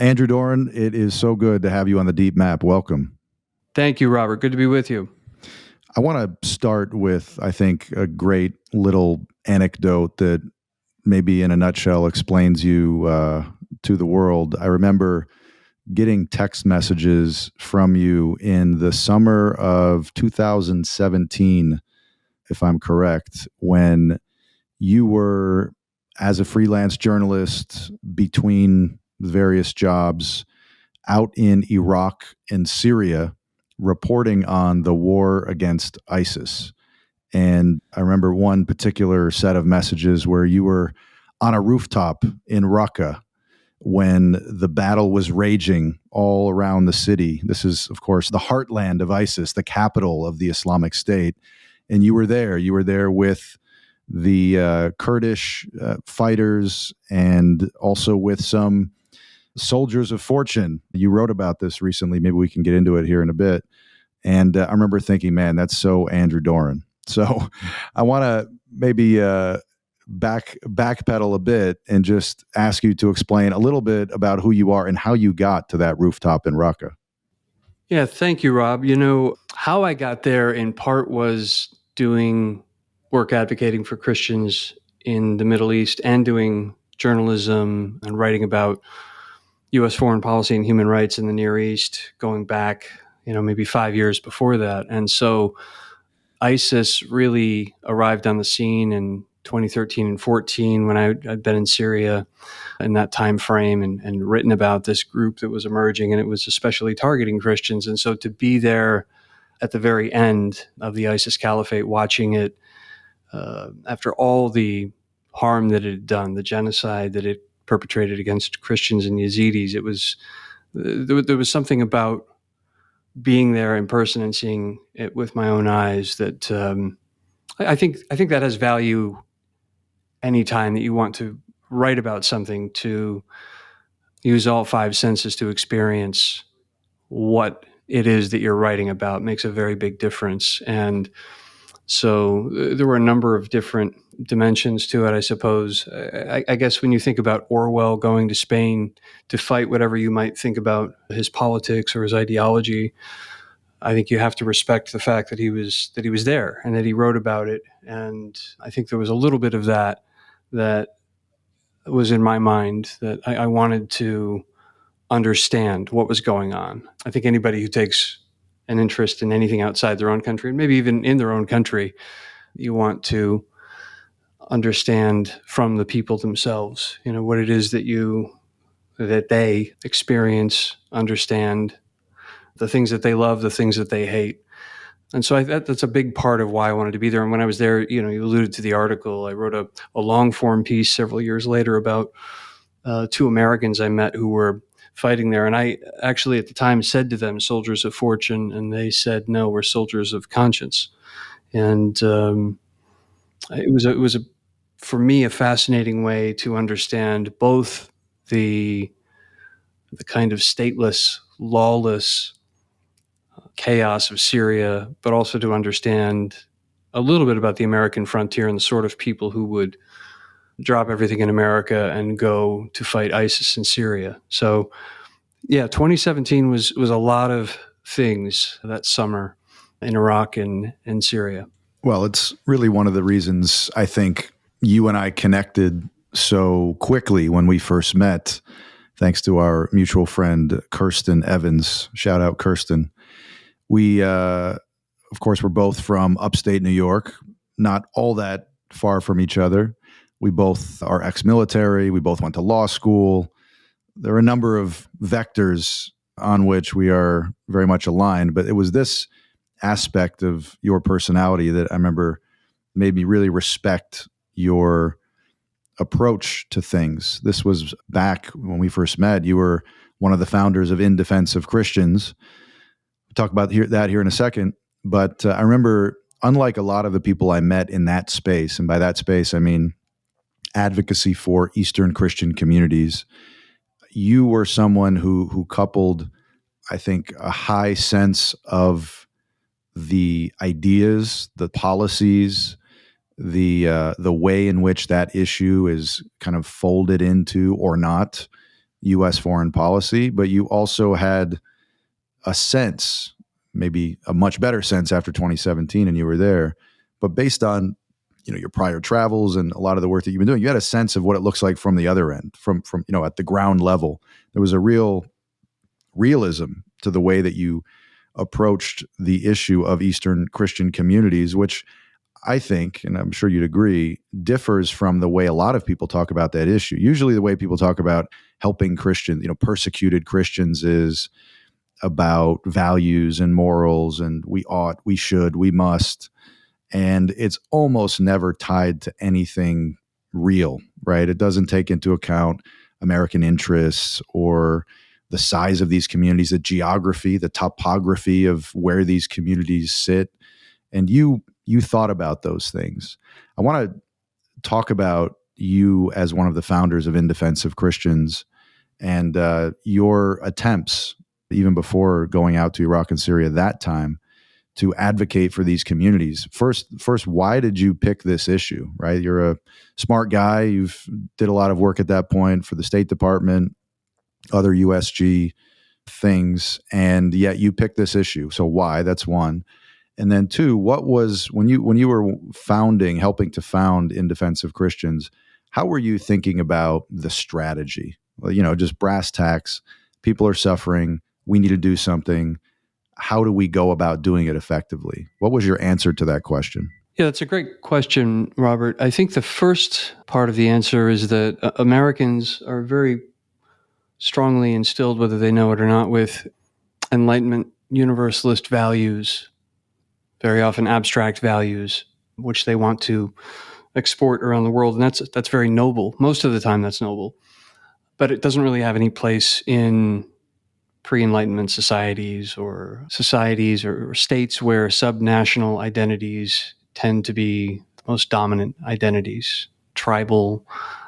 Andrew Doran, it is so good to have you on the Deep Map. Welcome. Thank you, Robert. Good to be with you. I want to start with, I think, a great little anecdote that maybe in a nutshell explains you to the world. I remember getting text messages from you in the summer of 2017, if I'm correct, when you were, as a freelance journalist between various jobs, out in Iraq and Syria reporting on the war against ISIS. And I remember one particular set of messages where you were on a rooftop in Raqqa when the battle was raging all around the city. This is, of course, the heartland of ISIS, the capital of the Islamic State. And you were there. You were there with the Kurdish fighters and also with some soldiers of fortune. You wrote about this recently. Maybe we can get into it here in a bit. And I remember thinking, man, that's so Andrew Doran. So I want to maybe backpedal a bit and just ask you to explain a little bit about who you are and how you got to that rooftop in Raqqa. Yeah, thank you, Rob. You know, how I got there in part was doing work advocating for Christians in the Middle East and doing journalism and writing about U.S. foreign policy and human rights in the Near East going back, maybe 5 years before that. And so ISIS really arrived on the scene in 2013 and 14 when I'd been in Syria in that time frame and written about this group that was emerging, and it was especially targeting Christians. And so to be there at the very end of the ISIS caliphate, watching it after all the harm that it had done, the genocide that it perpetrated against Christians and Yazidis, there was something about being there in person and seeing it with my own eyes that I think that has value anytime that you want to write about something, to use all five senses to experience what it is that you're writing about makes a very big difference. And so there were a number of different dimensions to it, I suppose. I guess when you think about Orwell going to Spain to fight whatever you might think about his politics or his ideology, I think you have to respect the fact that he was there and that he wrote about it. And I think there was a little bit of that was in my mind, that I wanted to understand what was going on. I think anybody who takes an interest in anything outside their own country, and maybe even in their own country, you want to understand from the people themselves, what it is that they experience, understand, the things that they love, the things that they hate. And so that's a big part of why I wanted to be there. And when I was there, you alluded to the article. I wrote a long form piece several years later about two Americans I met who were fighting there. And I actually at the time said to them, soldiers of fortune, and they said, no, we're soldiers of conscience. And it was for me, a fascinating way to understand both the kind of stateless, lawless chaos of Syria, but also to understand a little bit about the American frontier and the sort of people who would drop everything in America and go to fight ISIS in Syria. So, yeah, 2017 was a lot of things that summer in Iraq and Syria. Well, it's really one of the reasons I think you and I connected so quickly when we first met, thanks to our mutual friend, Kirsten Evans. Shout out, Kirsten. We, of course, we're both from upstate New York, not all that far from each other. We both are ex-military. We both went to law school. There are a number of vectors on which we are very much aligned, but it was this aspect of your personality that I remember made me really respect your approach to things. This was back when we first met. You were one of the founders of In Defense of Christians. We'll talk about that here in a second. But I remember, unlike a lot of the people I met in that space, and by that space, I mean advocacy for Eastern Christian communities, you were someone who coupled, I think, a high sense of the ideas, the policies, the way in which that issue is kind of folded into or not U.S. foreign policy, but you also had a sense, maybe a much better sense after 2017, and you were there. But based on your prior travels and a lot of the work that you've been doing, you had a sense of what it looks like from the other end, from at the ground level. There was a real realism to the way that you approached the issue of Eastern Christian communities, which I think, and I'm sure you'd agree, differs from the way a lot of people talk about that issue. Usually the way people talk about helping Christians, persecuted Christians, is about values and morals and we ought, we should, we must. And it's almost never tied to anything real, right? It doesn't take into account American interests or the size of these communities, the geography, the topography of where these communities sit. And you thought about those things. I want to talk about you as one of the founders of In Defense of Christians and your attempts, even before going out to Iraq and Syria that time, to advocate for these communities. First, why did you pick this issue, right? You're a smart guy. You've did a lot of work at that point for the State Department, other USG things, and yet you picked this issue. So why? That's one. And then two, what was, when you were helping to found In Defense of Christians, how were you thinking about the strategy? Well, just brass tacks. People are suffering. We need to do something. How do we go about doing it effectively? What was your answer to that question? Yeah, that's a great question, Robert. I think the first part of the answer is that Americans are very strongly instilled, whether they know it or not, with Enlightenment universalist values, very often abstract values, which they want to export around the world. And that's very noble. Most of the time that's noble. But it doesn't really have any place in pre-Enlightenment societies or states where subnational identities tend to be the most dominant identities, tribal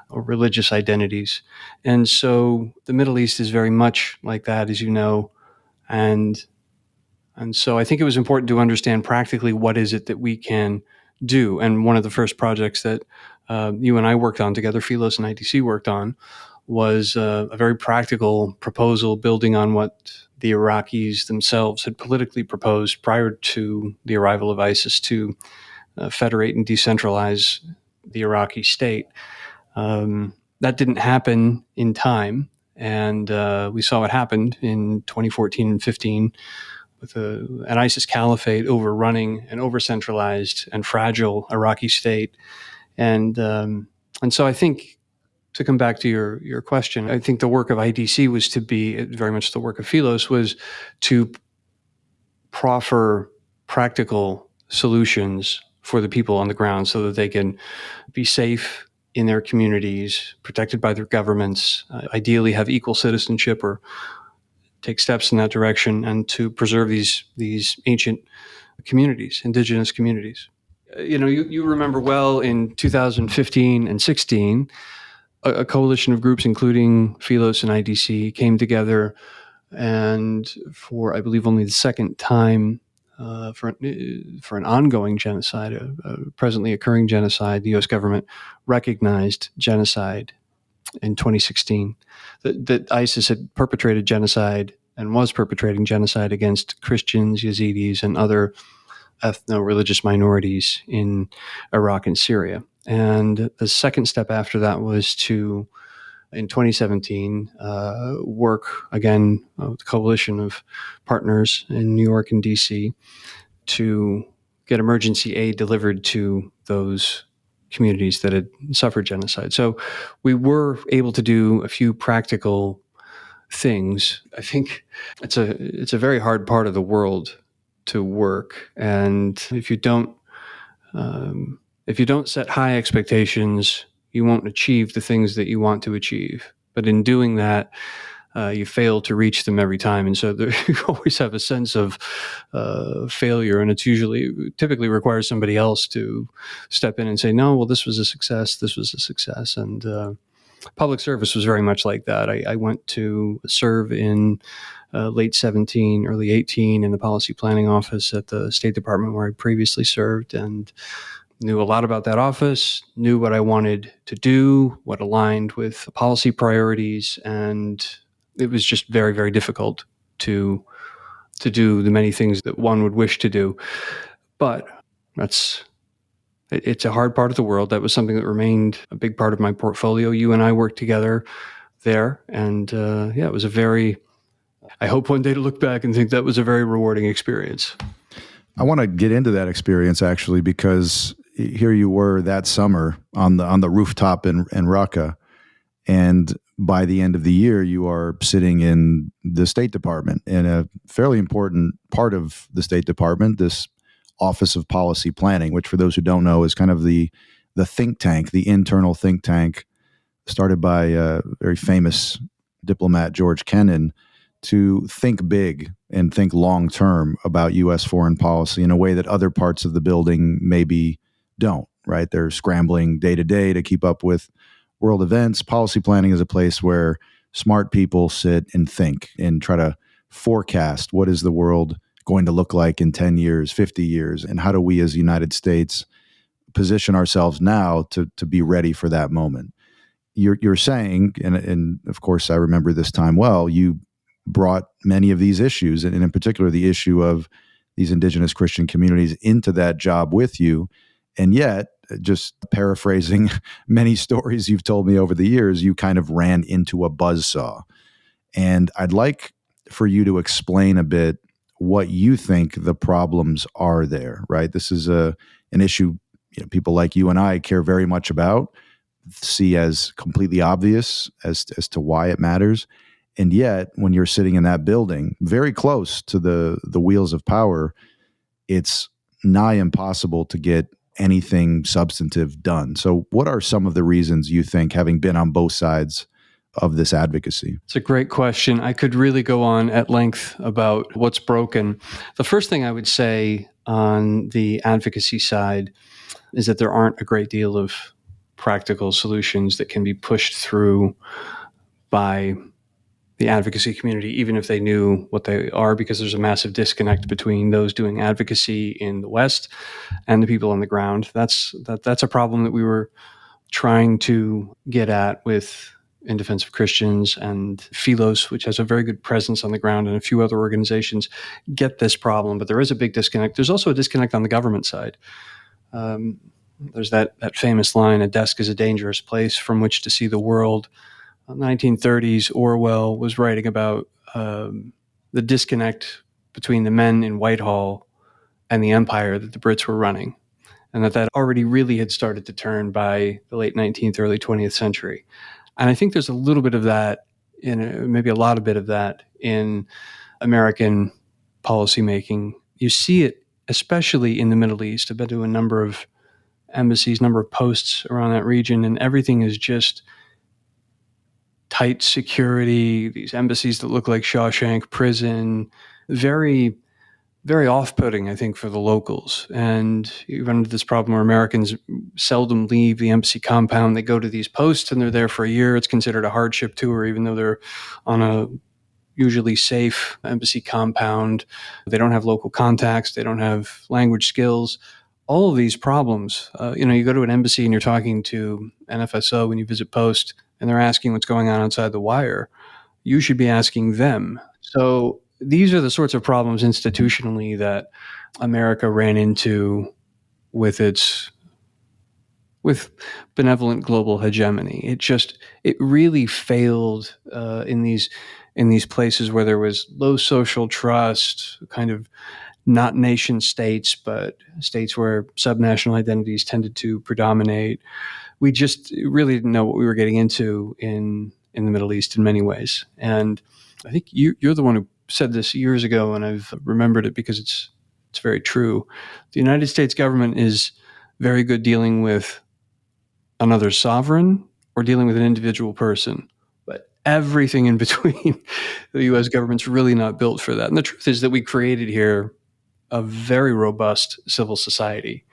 or religious identities. And so the Middle East is very much like that, as you know. And so I think it was important to understand practically what is it that we can do. And one of the first projects that you and I worked on together, Philos and IDC worked on, was a very practical proposal building on what the Iraqis themselves had politically proposed prior to the arrival of ISIS to federate and decentralize the Iraqi state. That didn't happen in time, and we saw what happened in 2014 and 15 with an ISIS caliphate overrunning an over-centralized and fragile Iraqi state. And so I think, to come back to your question, I think the work of IDC was to be, very much the work of Philos, was to proffer practical solutions for the people on the ground so that they can be safe in their communities, protected by their governments, ideally have equal citizenship or take steps in that direction, and to preserve these ancient communities, indigenous communities. You remember well in 2015 and 16, a coalition of groups, including Philos and IDC, came together, and for, I believe, only the second time, for an ongoing genocide, a presently occurring genocide, the U.S. government recognized genocide in 2016. That ISIS had perpetrated genocide and was perpetrating genocide against Christians, Yazidis, and other ethno-religious minorities in Iraq and Syria. And the second step after that was to, in 2017, work again with a coalition of partners in New York and DC to get emergency aid delivered to those communities that had suffered genocide. So we were able to do a few practical things. I think it's a very hard part of the world to work, and if you don't set high expectations, you won't achieve the things that you want to achieve. But in doing that, you fail to reach them every time. And so you always have a sense of failure. And it's typically requires somebody else to step in and say, no, well, this was a success. This was a success. And public service was very much like that. I went to serve in late 17, early 18 in the policy planning office at the State Department where I previously served. And knew a lot about that office, knew what I wanted to do, what aligned with policy priorities, and it was just very, very difficult to do the many things that one would wish to do. But it's a hard part of the world. That was something that remained a big part of my portfolio. You and I worked together there, and it was I hope one day to look back and think that was a very rewarding experience. I want to get into that experience actually, because here you were that summer on the rooftop in Raqqa, and by the end of the year, you are sitting in the State Department in a fairly important part of the State Department, this Office of Policy Planning, which for those who don't know is kind of the think tank, the internal think tank started by a very famous diplomat, George Kennan, to think big and think long term about U.S. foreign policy in a way that other parts of the building maybe don't, right? They're scrambling day to day to keep up with world events. Policy planning is a place where smart people sit and think and try to forecast what is the world going to look like in 10 years, 50 years, and how do we as the United States position ourselves now to be ready for that moment. You're saying, and of course I remember this time well, you brought many of these issues, and in particular the issue of these indigenous Christian communities, into that job with you. And yet, just paraphrasing many stories you've told me over the years, you kind of ran into a buzzsaw. And I'd like for you to explain a bit what you think the problems are there, right? This is an issue people like you and I care very much about, see as completely obvious as to why it matters. And yet, when you're sitting in that building, very close to the wheels of power, it's nigh impossible to get anything substantive done. So what are some of the reasons you think, having been on both sides of this advocacy? It's a great question. I could really go on at length about what's broken. The first thing I would say on the advocacy side is that there aren't a great deal of practical solutions that can be pushed through by the advocacy community, even if they knew what they are, because there's a massive disconnect between those doing advocacy in the West and the people on the ground. That's a problem that we were trying to get at with In Defense of Christians and Philos, which has a very good presence on the ground, and a few other organizations get this problem. But there is a big disconnect. There's also a disconnect on the government side. There's that famous line, "A desk is a dangerous place from which to see the world." 1930s, Orwell was writing about the disconnect between the men in Whitehall and the empire that the Brits were running, and that already really had started to turn by the late 19th, early 20th century. And I think there's a little bit of that, maybe a lot of bit of that in American policymaking. You see it especially in the Middle East. I've been to a number of embassies, number of posts around that region, and everything is just tight security, these embassies that look like Shawshank Prison, very, very off-putting, I think, for the locals. And you run into this problem where Americans seldom leave the embassy compound. They go to these posts and they're there for a year. It's considered a hardship tour, even though they're on a usually safe embassy compound. They don't have local contacts. They don't have language skills. All of these problems, you go to an embassy and you're talking to an FSO when you visit post, and they're asking what's going on outside the wire. You should be asking them. So these are the sorts of problems institutionally that America ran into with benevolent global hegemony. It really failed in these places where there was low social trust, kind of not nation states, but states where subnational identities tended to predominate. We just really didn't know what we were getting into in the Middle East in many ways. And I think you're the one who said this years ago, and I've remembered it because it's very true. The United States government is very good dealing with another sovereign or dealing with an individual person. But everything in between, the U.S. government's really not built for that. And the truth is that we created here a very robust civil society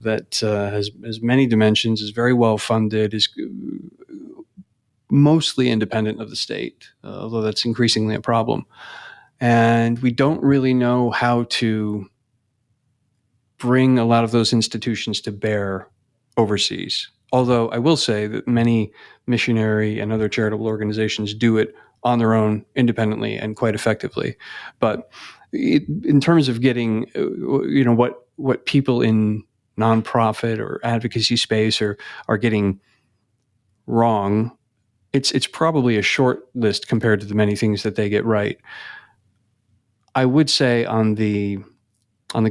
that has many dimensions, is very well funded, is mostly independent of the state, although that's increasingly a problem. And we don't really know how to bring a lot of those institutions to bear overseas. Although I will say that many missionary and other charitable organizations do it on their own independently and quite effectively. But in terms of getting, what people in nonprofit or advocacy space are getting wrong, it's probably a short list compared to the many things that they get right. I would say on the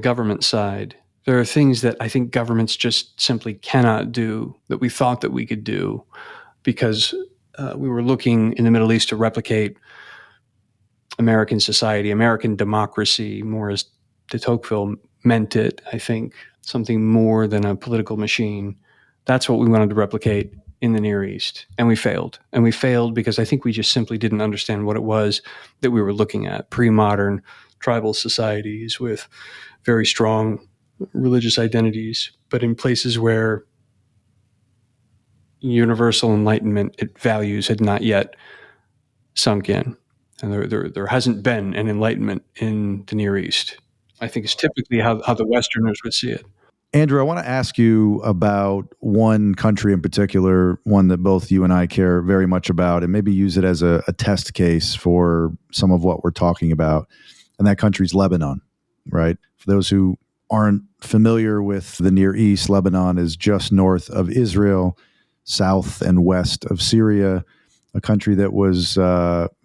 government side, there are things that I think governments just simply cannot do that we thought that we could do because we were looking in the Middle East to replicate American society, American democracy, more as de Tocqueville meant it, I think, something more than a political machine. That's what we wanted to replicate in the Near East. And we failed. And we failed because I think we just simply didn't understand what it was that we were looking at. Pre-modern tribal societies with very strong religious identities, but in places where universal enlightenment values had not yet sunk in. And there hasn't been an enlightenment in the Near East. I think it's typically how the Westerners would see it. Andrew, I want to ask you about one country in particular, one that both you and I care very much about, and maybe use it as a test case for some of what we're talking about. And that country's Lebanon, right? For those who aren't familiar with the Near East, Lebanon is just north of Israel, south and west of Syria, a country that was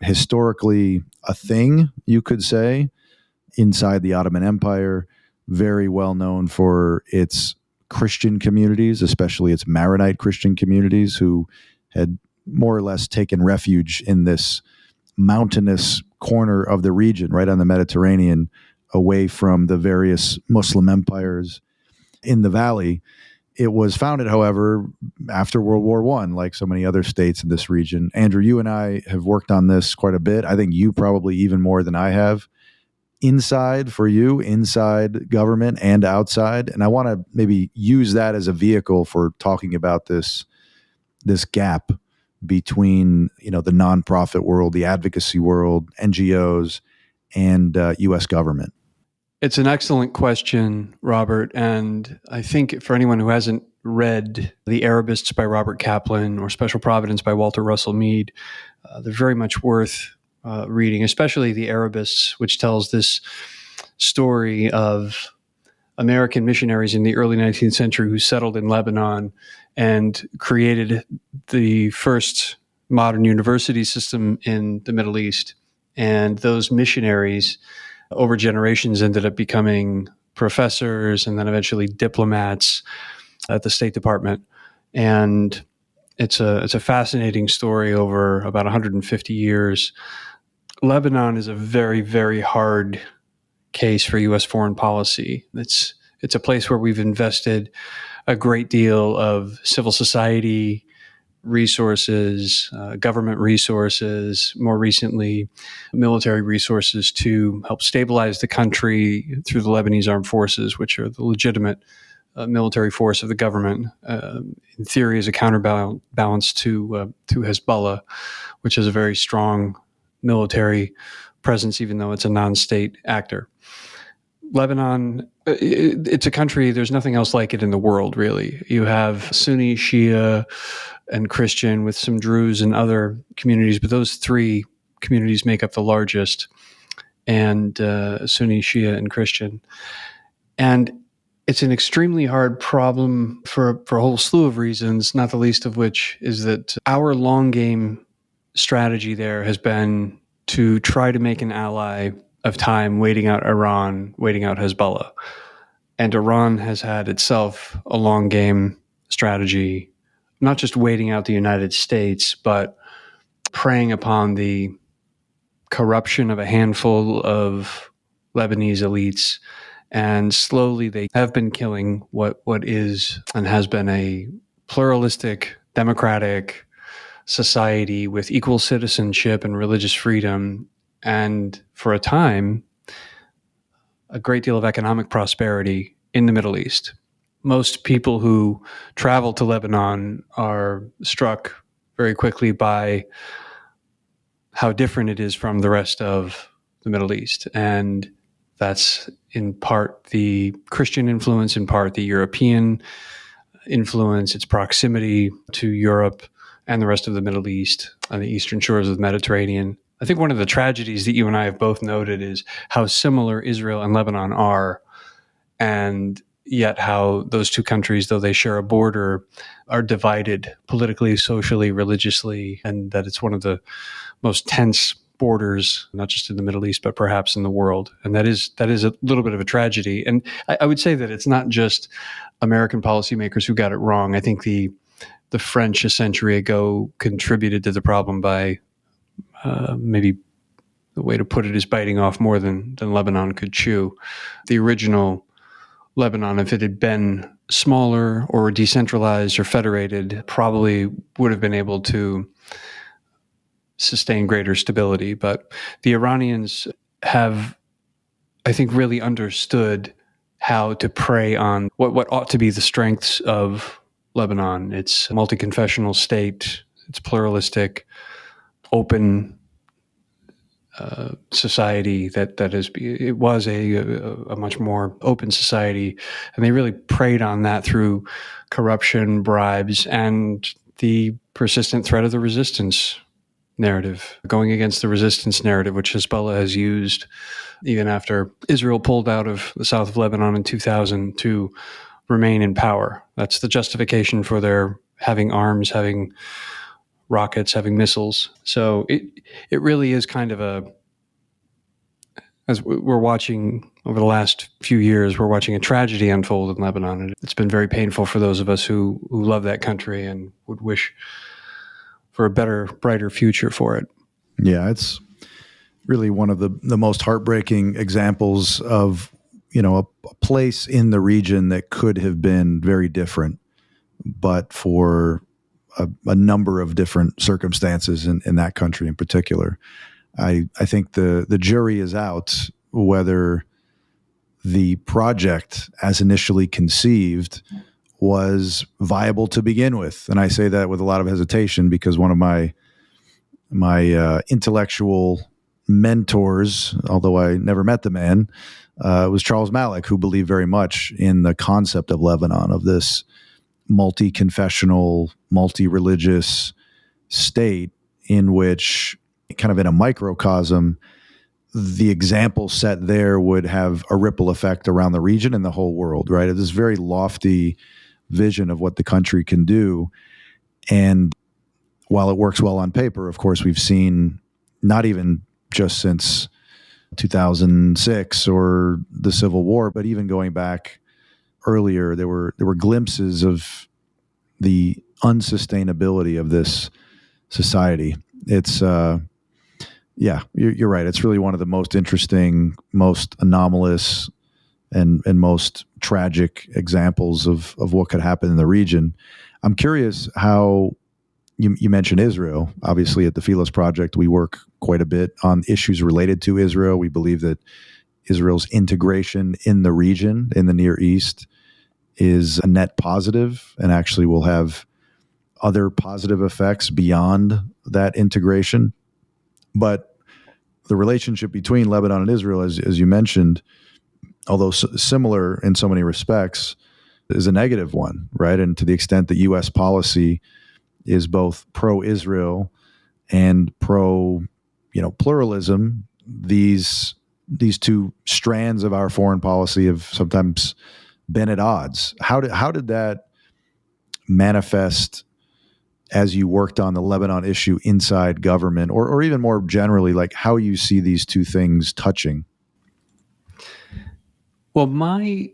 historically a thing, you could say, inside the Ottoman Empire, very well known for its Christian communities, especially its Maronite Christian communities, who had more or less taken refuge in this mountainous corner of the region, right on the Mediterranean, away from the various Muslim empires in the valley. It was founded, however, after World War I, like so many other states in this region. Andrew, you and I have worked on this quite a bit. I think you probably even more than I have. Inside government and outside. And I want to maybe use that as a vehicle for talking about this gap between, the nonprofit world, the advocacy world, NGOs, and U.S. government. It's an excellent question, Robert. And I think for anyone who hasn't read The Arabists by Robert Kaplan or Special Providence by Walter Russell Mead, they're very much worth reading, especially The Arabists, which tells this story of American missionaries in the early 19th century who settled in Lebanon and created the first modern university system in the Middle East. And those missionaries, over generations, ended up becoming professors and then eventually diplomats at the State Department. And it's a fascinating story over about 150 years. Lebanon is a very, very hard case for U.S. foreign policy. It's a place where we've invested a great deal of civil society resources, government resources, more recently military resources to help stabilize the country through the Lebanese armed forces, which are the legitimate military force of the government, in theory as a counterbalance to Hezbollah, which is a very strong military presence, even though it's a non-state actor. Lebanon, it's a country, there's nothing else like it in the world, really. You have Sunni, Shia, and Christian with some Druze and other communities, but those three communities make up the largest, and Sunni, Shia, and Christian. And it's an extremely hard problem for a whole slew of reasons, not the least of which is that our long game strategy there has been to try to make an ally of time, waiting out Iran, waiting out Hezbollah. And Iran has had itself a long game strategy, not just waiting out the United States, but preying upon the corruption of a handful of Lebanese elites. And slowly they have been killing what is and has been a pluralistic, democratic society with equal citizenship and religious freedom. And for a time, a great deal of economic prosperity in the Middle East. Most people who travel to Lebanon are struck very quickly by how different it is from the rest of the Middle East. And That's in part the Christian influence, in part the European influence, its proximity to Europe and the rest of the Middle East on the eastern shores of the Mediterranean. I think one of the tragedies that you and I have both noted is how similar Israel and Lebanon are, and yet how those two countries, though they share a border, are divided politically, socially, religiously, and that it's one of the most tense borders, not just in the Middle East, but perhaps in the world. And that is a little bit of a tragedy. And I would say that it's not just American policymakers who got it wrong. I think the French a century ago contributed to the problem by maybe the way to put it is biting off more than Lebanon could chew. The original Lebanon, if it had been smaller or decentralized or federated, probably would have been able to sustain greater stability. But the Iranians have, I think, really understood how to prey on what ought to be the strengths of Lebanon. It's a multi-confessional state, it's pluralistic, open society it was a much more open society, and they really preyed on that through corruption, bribes, and the persistent threat of the resistance narrative, going against the resistance narrative, which Hezbollah has used even after Israel pulled out of the south of Lebanon in 2000 to remain in power. That's the justification for their having arms, having rockets, having missiles. So it really is kind of as we're watching over the last few years, we're watching a tragedy unfold in Lebanon. And it's been very painful for those of us who love that country and would wish for a better, brighter future for it. Yeah, it's really one of the most heartbreaking examples of, a place in the region that could have been very different, but for a number of different circumstances in that country in particular. I think the jury is out whether the project as initially conceived was viable to begin with. And I say that with a lot of hesitation because one of my intellectual mentors, although I never met the man, was Charles Malik, who believed very much in the concept of Lebanon, of this multi-confessional, multi-religious state in which, kind of in a microcosm, the example set there would have a ripple effect around the region and the whole world, right? It's this very lofty vision of what the country can do. And while it works well on paper, of course, we've seen, not even just since 2006 or the Civil War, but even going back earlier, there were glimpses of the unsustainability of this society. It's you're right. It's really one of the most interesting, most anomalous, and most tragic examples of what could happen in the region. I'm curious how you mentioned Israel. Obviously, at the Philos Project, we work quite a bit on issues related to Israel. We believe that Israel's integration in the region, in the Near East, is a net positive and actually will have other positive effects beyond that integration. But the relationship between Lebanon and Israel, as you mentioned, although similar in so many respects, is a negative one, right? And to the extent that U.S. policy is both pro-Israel and pluralism, these two strands of our foreign policy have sometimes been at odds. How did that manifest as you worked on the Lebanon issue inside government, or even more generally, like how you see these two things touching? Well, my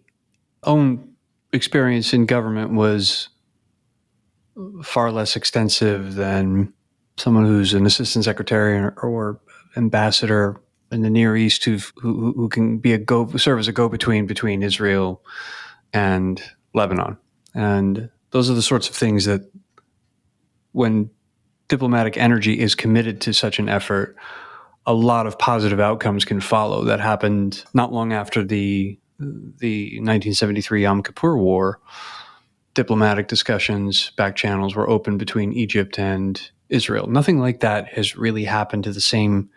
own experience in government was far less extensive than someone who's an assistant secretary or ambassador in the Near East who can be serve as a go-between Israel and Lebanon. And those are the sorts of things that, when diplomatic energy is committed to such an effort, a lot of positive outcomes can follow. That happened not long after the 1973 Yom Kippur War. Diplomatic discussions, back channels were open between Egypt and Israel. Nothing like that has really happened to the same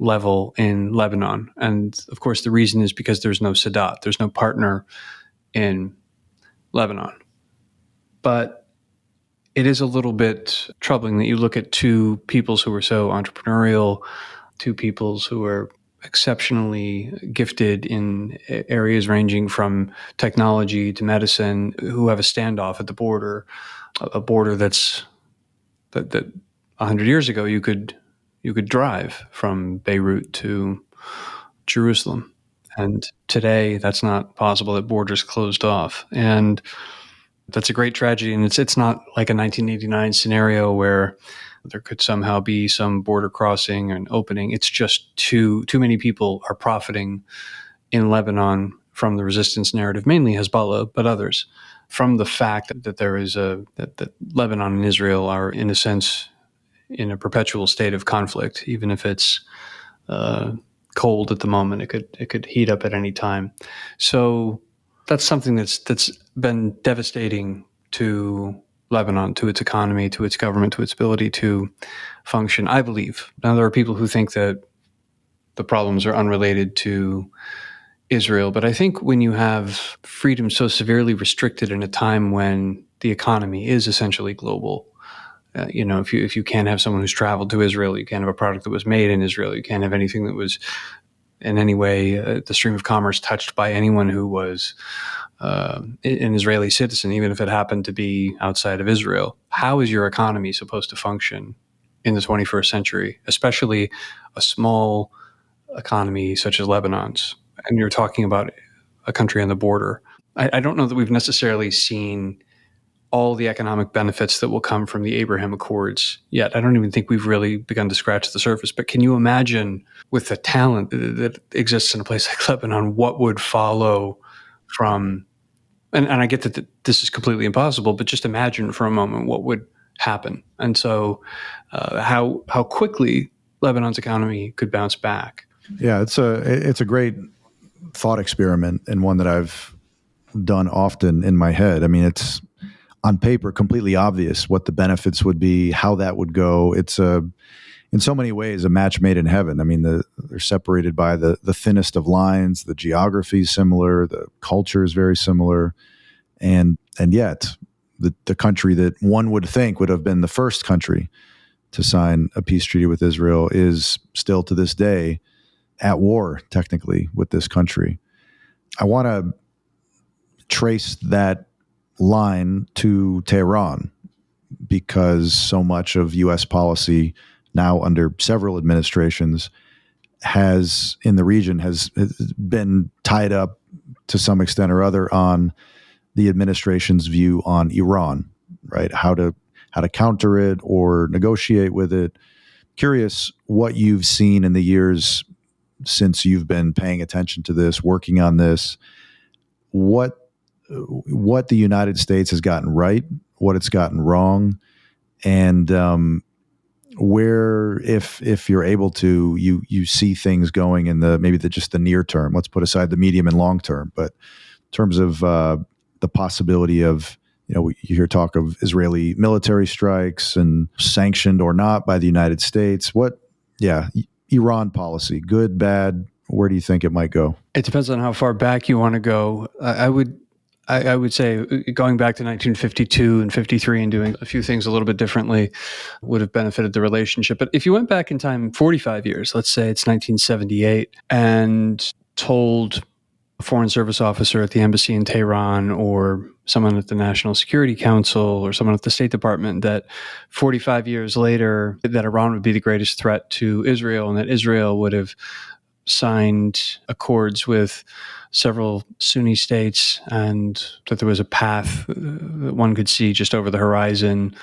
level in Lebanon. And of course, the reason is because there's no Sadat, there's no partner in Lebanon. But it is a little bit troubling that you look at two peoples who are so entrepreneurial, two peoples who are exceptionally gifted in areas ranging from technology to medicine, who have a standoff at the border, a border that 100 years ago you could drive from Beirut to Jerusalem. And today that's not possible. That border's closed off. And that's a great tragedy. And it's not like a 1989 scenario where there could somehow be some border crossing and opening. It's just too many people are profiting in Lebanon from the resistance narrative, mainly Hezbollah, but others, from the fact that there is that Lebanon and Israel are, in a sense, in a perpetual state of conflict, even if it's cold at the moment. It could heat up at any time. So that's something that's been devastating to Lebanon, to its economy, to its government, to its ability to function, I believe. Now, there are people who think that the problems are unrelated to Israel, but I think when you have freedom so severely restricted in a time when the economy is essentially global, if you can't have someone who's traveled to Israel, you can't have a product that was made in Israel, you can't have anything that was in any way the stream of commerce touched by anyone who was an Israeli citizen, even if it happened to be outside of Israel. How is your economy supposed to function in the 21st century, especially a small economy such as Lebanon's? And you're talking about a country on the border. I don't know that we've necessarily seen all the economic benefits that will come from the Abraham Accords yet. I don't even think we've really begun to scratch the surface. But can you imagine, with the talent that exists in a place like Lebanon, what would follow from, and I get that this is completely impossible, but just imagine for a moment what would happen. And so how quickly Lebanon's economy could bounce back. Yeah, it's a great thought experiment, and one that I've done often in my head. I mean, it's on paper completely obvious what the benefits would be, how that would go. It's in so many ways a match made in heaven. I mean, they're separated by the thinnest of lines. The geography is similar. The culture is very similar, and yet the country that one would think would have been the first country to sign a peace treaty with Israel is still to this day at war, technically, with this country. I want to trace that line to Tehran, because so much of U.S. policy now under several administrations in the region has been tied up to some extent or other on the administration's view on Iran, right? How to counter it or negotiate with it. Curious what you've seen in the years since you've been paying attention to this, working on this, what the United States has gotten right, what it's gotten wrong, and where, if you're able to, you see things going in just the near term. Let's put aside the medium and long term, but in terms of the possibility of, you hear talk of Israeli military strikes and sanctioned or not by the United States. Iran policy, good, bad, where do you think it might go? It depends on how far back you want to go. I would say going back to 1952 and 53 and doing a few things a little bit differently would have benefited the relationship. But if you went back in time 45 years, let's say it's 1978, and told a Foreign Service officer at the embassy in Tehran or someone at the National Security Council or someone at the State Department that 45 years later that Iran would be the greatest threat to Israel and that Israel would have signed accords with several Sunni states and that there was a path that one could see just over the horizon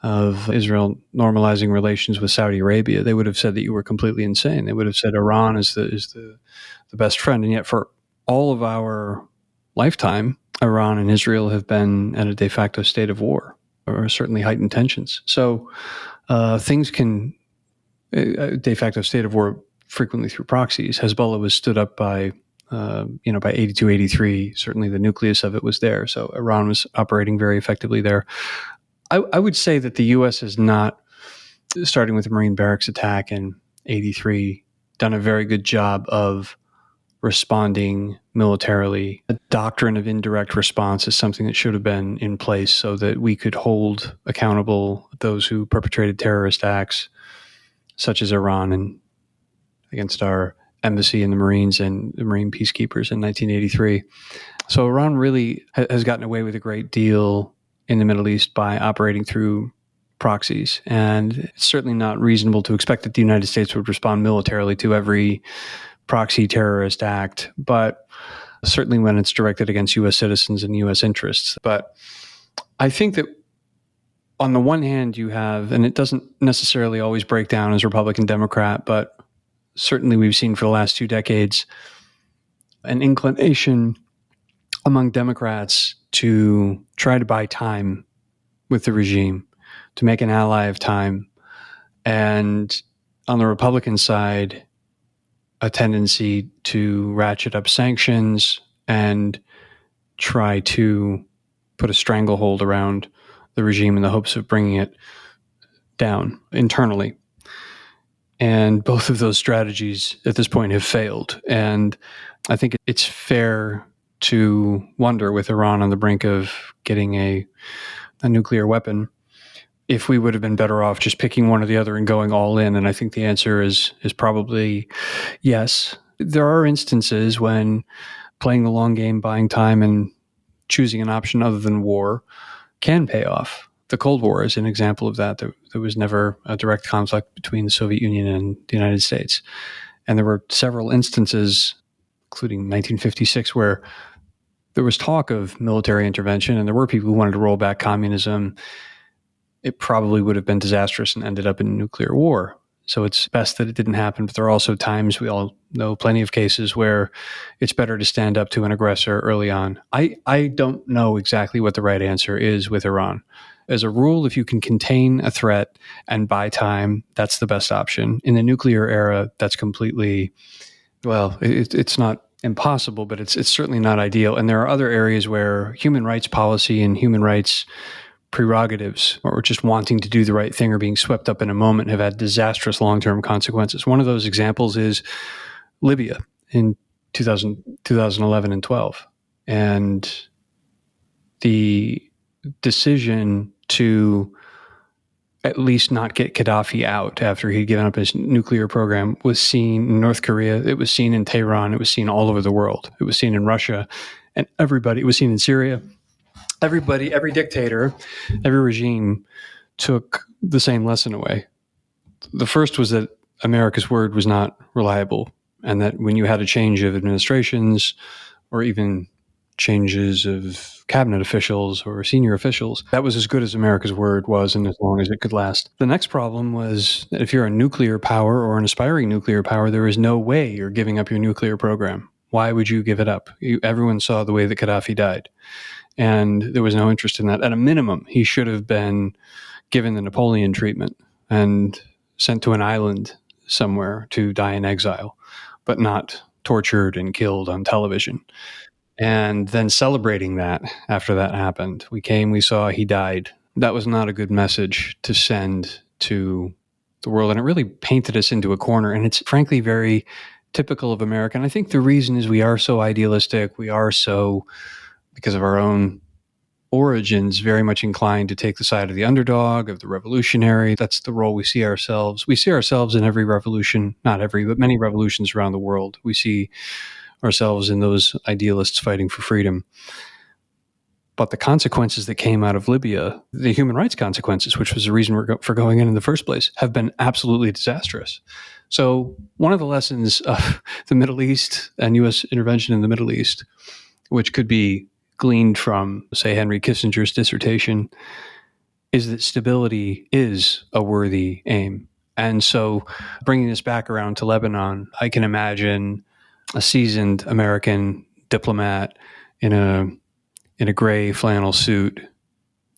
of Israel normalizing relations with Saudi Arabia, they would have said that you were completely insane. They would have said Iran is the best friend. And yet for all of our lifetime, Iran and Israel have been at a de facto state of war, or certainly heightened tensions. So things can, de facto state of war frequently through proxies. Hezbollah was stood up by 82, 83, certainly the nucleus of it was there. So Iran was operating very effectively there. I would say that the U.S. has not, starting with the Marine barracks attack in 83, done a very good job of responding militarily. A doctrine of indirect response is something that should have been in place so that we could hold accountable those who perpetrated terrorist acts, such as Iran and against our embassy and the Marines and the Marine peacekeepers in 1983. So Iran really has gotten away with a great deal in the Middle East by operating through proxies. And it's certainly not reasonable to expect that the United States would respond militarily to every proxy terrorist act, but certainly when it's directed against U.S. citizens and U.S. interests. But I think that on the one hand, you have, and it doesn't necessarily always break down as Republican, Democrat, but certainly we've seen for the last 2 decades an inclination among Democrats to try to buy time with the regime, to make an ally of time. And on the Republican side, a tendency to ratchet up sanctions and try to put a stranglehold around the regime in the hopes of bringing it down internally. And both of those strategies at this point have failed. And I think it's fair to wonder, with Iran on the brink of getting a nuclear weapon, if we would have been better off just picking one or the other and going all in. And I think the answer is probably yes. There are instances when playing the long game, buying time, and choosing an option other than war can pay off. The Cold War is an example of that. There was never a direct conflict between the Soviet Union and the United States. And there were several instances, including 1956, where there was talk of military intervention, and there were people who wanted to roll back communism. It probably would have been disastrous and ended up in a nuclear war. So it's best that it didn't happen. But there are also times, we all know plenty of cases, where it's better to stand up to an aggressor early on. I don't know exactly what the right answer is with Iran. As a rule, if you can contain a threat and buy time, that's the best option. In the nuclear era, that's completely, well, it's not impossible, but it's certainly not ideal. And there are other areas where human rights policy and human rights prerogatives, or just wanting to do the right thing or being swept up in a moment, have had disastrous long-term consequences. One of those examples is Libya in 2011 and 12. And the decision to at least not get Gaddafi out after he'd given up his nuclear program was seen in North Korea. It was seen in Tehran. It was seen all over the world. It was seen in Russia, and everybody. It was seen in Syria. Everybody, every dictator, every regime took the same lesson away. The first was that America's word was not reliable, and that when you had a change of administrations or even changes of cabinet officials or senior officials, that was as good as America's word was and as long as it could last. The next problem was that if you're a nuclear power or an aspiring nuclear power, there is no way you're giving up your nuclear program. Why would you give it up? Everyone saw the way that Gaddafi died, and there was no interest in that. At a minimum, he should have been given the Napoleon treatment and sent to an island somewhere to die in exile, but not tortured and killed on television. And then celebrating that after that happened. We came, we saw, he died. That was not a good message to send to the world. And it really painted us into a corner. And it's frankly very typical of America. And I think the reason is we are so idealistic. We are so, because of our own origins, very much inclined to take the side of the underdog, of the revolutionary. That's the role we see ourselves. We see ourselves in every revolution, not every, but many revolutions around the world. We see ourselves in those idealists fighting for freedom. But the consequences that came out of Libya, the human rights consequences, which was the reason for going in the first place, have been absolutely disastrous. So one of the lessons of the Middle East and U.S. intervention in the Middle East, which could be gleaned from, say, Henry Kissinger's dissertation, is that stability is a worthy aim. And so bringing this back around to Lebanon, I can imagine a seasoned American diplomat in a gray flannel suit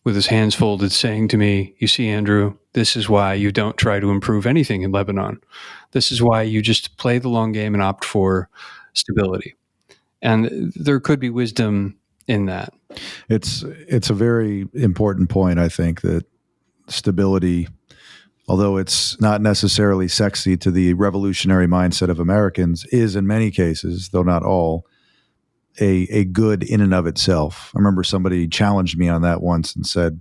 with his hands folded saying to me, "You see, Andrew, this is why you don't try to improve anything in Lebanon. This is why you just play the long game and opt for stability." And there could be wisdom in that. It's a very important point, I think, that stability although it's not necessarily sexy to the revolutionary mindset of Americans, is in many cases, though not all, a good in and of itself. I remember somebody challenged me on that once and said,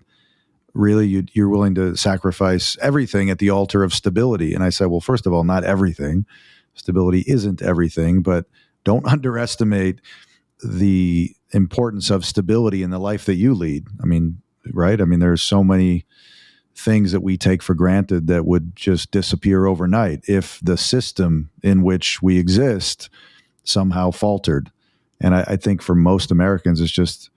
really, you're willing to sacrifice everything at the altar of stability? And I said, well, first of all, not everything. Stability isn't everything, but don't underestimate the importance of stability in the life that you lead. I mean, right? I mean, there's so many things that we take for granted that would just disappear overnight if the system in which we exist somehow faltered. And I think for most Americans, it's just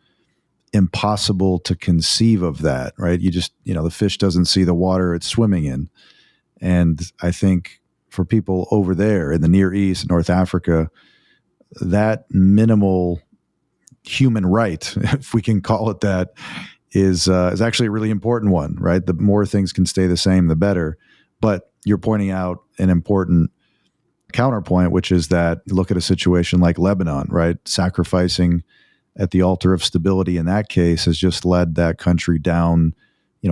impossible to conceive of that, right? You just, the fish doesn't see the water it's swimming in. And I think for people over there in the Near East, North Africa, that minimal human right, if we can call it that, is actually a really important one, right? The more things can stay the same, the better. But you're pointing out an important counterpoint, which is that you look at a situation like Lebanon, right? Sacrificing at the altar of stability in that case has just led that country down,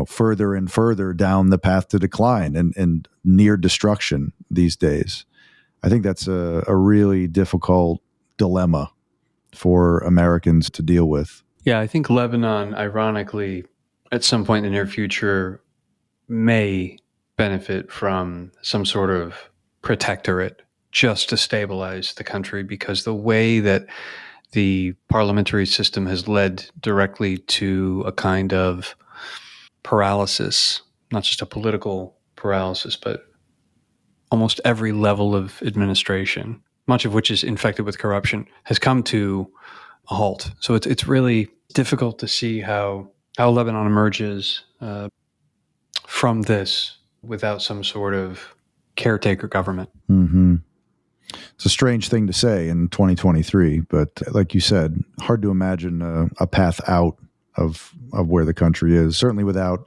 further and further down the path to decline and near destruction these days. I think that's a really difficult dilemma for Americans to deal with. Yeah, I think Lebanon, ironically, at some point in the near future, may benefit from some sort of protectorate just to stabilize the country, because the way that the parliamentary system has led directly to a kind of paralysis, not just a political paralysis, but almost every level of administration, much of which is infected with corruption, has come to a halt. So it's really difficult to see how Lebanon emerges from this without some sort of caretaker government. Mm-hmm. It's a strange thing to say in 2023, but like you said, hard to imagine a path out of where the country is, certainly without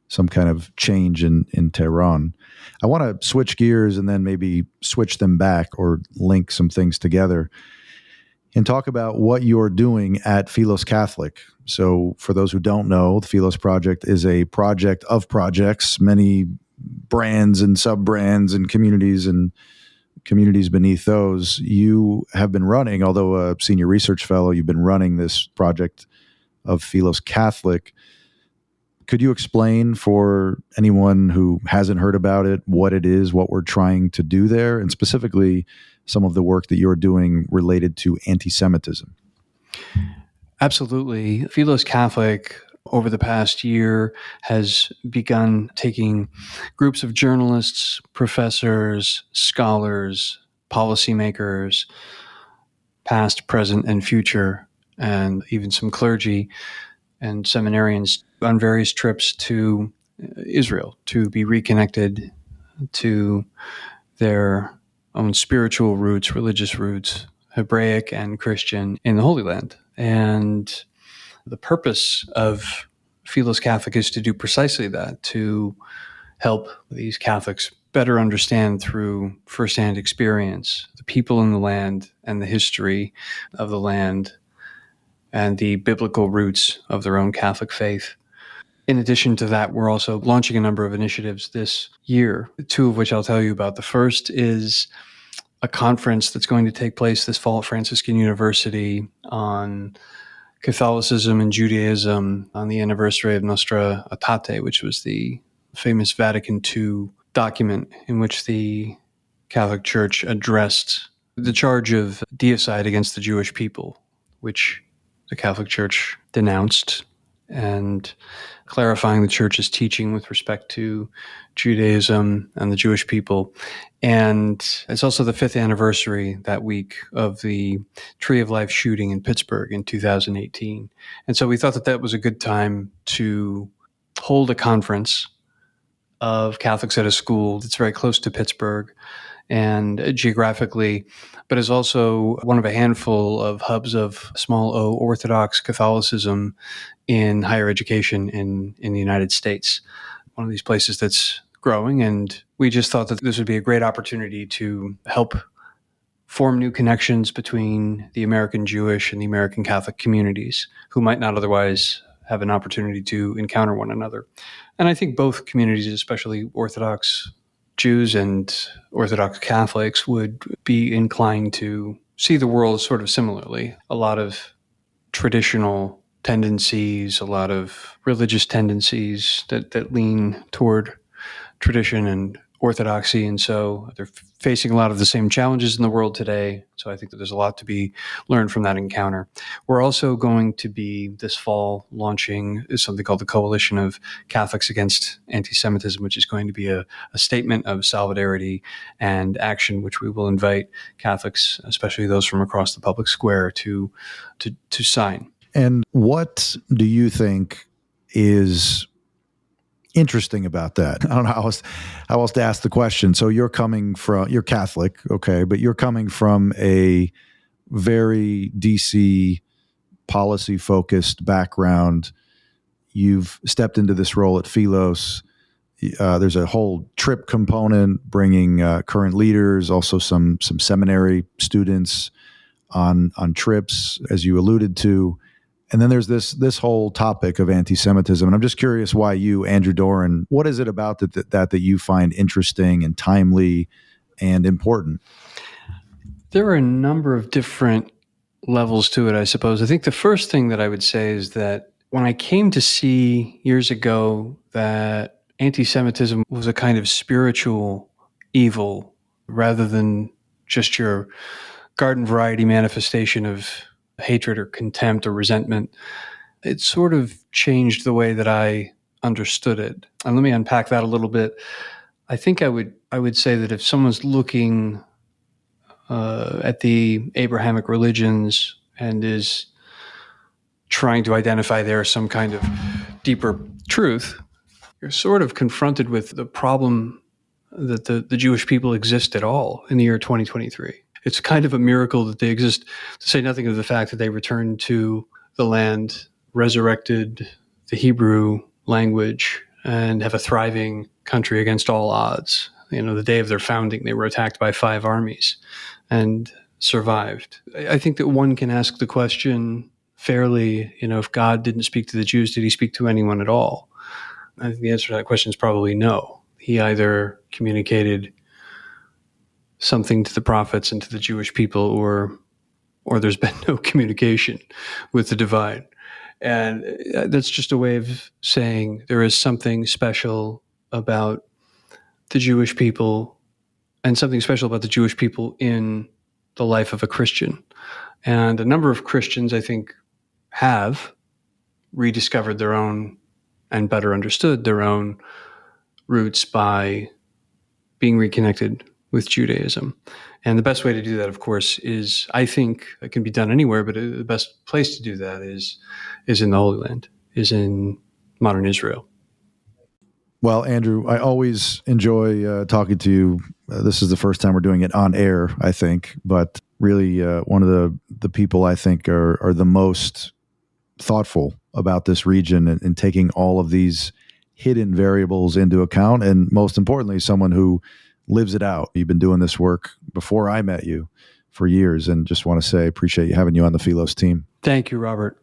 some kind of change in Tehran. I want to switch gears and then maybe switch them back or link some things together and talk about what you're doing at Philos Catholic. So for those who don't know, the Philos Project is a project of projects, many brands and sub-brands and communities beneath those. You have been running, although a senior research fellow, you've been running this project of Philos Catholic. Could you explain for anyone who hasn't heard about it what it is, what we're trying to do there, and specifically some of the work that you're doing related to anti-Semitism? Absolutely. Philos Catholic, over the past year, has begun taking groups of journalists, professors, scholars, policymakers, past, present, and future, and even some clergy and seminarians on various trips to Israel to be reconnected to their own spiritual roots, religious roots, Hebraic and Christian, in the Holy Land. And the purpose of Philos Catholic is to do precisely that, to help these Catholics better understand through firsthand experience the people in the land and the history of the land and the biblical roots of their own Catholic faith. In addition to that, we're also launching a number of initiatives this year, two of which I'll tell you about. The first is a conference that's going to take place this fall at Franciscan University on Catholicism and Judaism on the anniversary of Nostra Aetate, which was the famous Vatican II document in which the Catholic Church addressed the charge of deicide against the Jewish people, which the Catholic Church denounced, and clarifying the Church's teaching with respect to Judaism and the Jewish people. And it's also the 5th anniversary that week of the Tree of Life shooting in Pittsburgh in 2018. And so we thought that that was a good time to hold a conference of Catholics at a school that's very close to Pittsburgh and geographically, but is also one of a handful of hubs of small o Orthodox Catholicism in higher education in the United States. One of these places that's growing, and we just thought that this would be a great opportunity to help form new connections between the American Jewish and the American Catholic communities who might not otherwise have an opportunity to encounter one another. And I think both communities, especially Orthodox Jews and Orthodox Catholics, would be inclined to see the world sort of similarly. A lot of traditional tendencies, a lot of religious tendencies that lean toward tradition and orthodoxy. And so they're facing a lot of the same challenges in the world today. So I think that there's a lot to be learned from that encounter. We're also going to be this fall launching something called the Coalition of Catholics Against Antisemitism, which is going to be a statement of solidarity and action, which we will invite Catholics, especially those from across the public square, to sign. And what do you think is interesting about that? I don't know how else to ask the question. So you're Catholic, okay, but you're coming from a very DC policy focused background. You've stepped into this role at Philos. There's a whole trip component, bringing current leaders, also some seminary students on trips, as you alluded to. And then there's this whole topic of anti-Semitism. And I'm just curious why you, Andrew Doran, what is it about that you find interesting and timely and important? There are a number of different levels to it, I suppose. I think the first thing that I would say is that when I came to see years ago that anti-Semitism was a kind of spiritual evil rather than just your garden variety manifestation of hatred or contempt or resentment, it sort of changed the way that I understood it. And let me unpack that a little bit. I think I would say that if someone's looking at the Abrahamic religions and is trying to identify there some kind of deeper truth, you're sort of confronted with the problem that the Jewish people exist at all in the year 2023. It's kind of a miracle that they exist, to say nothing of the fact that they returned to the land, resurrected the Hebrew language, and have a thriving country against all odds. The day of their founding, they were attacked by 5 armies and survived. I think that one can ask the question fairly, if God didn't speak to the Jews, did he speak to anyone at all? I think the answer to that question is probably no. He either communicated something to the prophets and to the Jewish people, or there's been no communication with the divine. And that's just a way of saying there is something special about the Jewish people, and something special about the Jewish people in the life of a Christian. And a number of Christians, I think, have rediscovered their own and better understood their own roots by being reconnected with Judaism. And the best way to do that, of course, is, I think it can be done anywhere, but the best place to do that is in the Holy Land, is in modern Israel. Well, Andrew, I always enjoy talking to you. This is the first time we're doing it on air, I think, but really one of the people I think are the most thoughtful about this region and taking all of these hidden variables into account. And most importantly, someone who lives it out. You've been doing this work before I met you for years, and just want to say, appreciate having you on the Philos team. Thank you, Robert.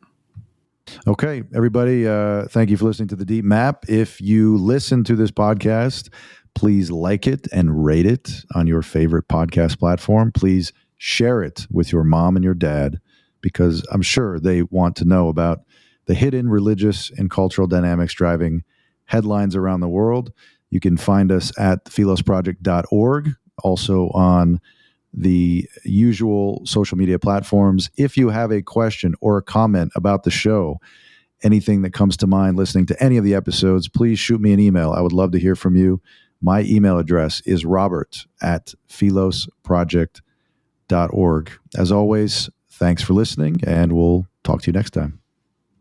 Okay, everybody, thank you for listening to The Deep Map. If you listen to this podcast, please like it and rate it on your favorite podcast platform. Please share it with your mom and your dad, because I'm sure they want to know about the hidden religious and cultural dynamics driving headlines around the world. You can find us at philosproject.org, also on the usual social media platforms. If you have a question or a comment about the show, anything that comes to mind listening to any of the episodes, please shoot me an email. I would love to hear from you. My email address is robert@philosproject.org. As always, thanks for listening, and we'll talk to you next time.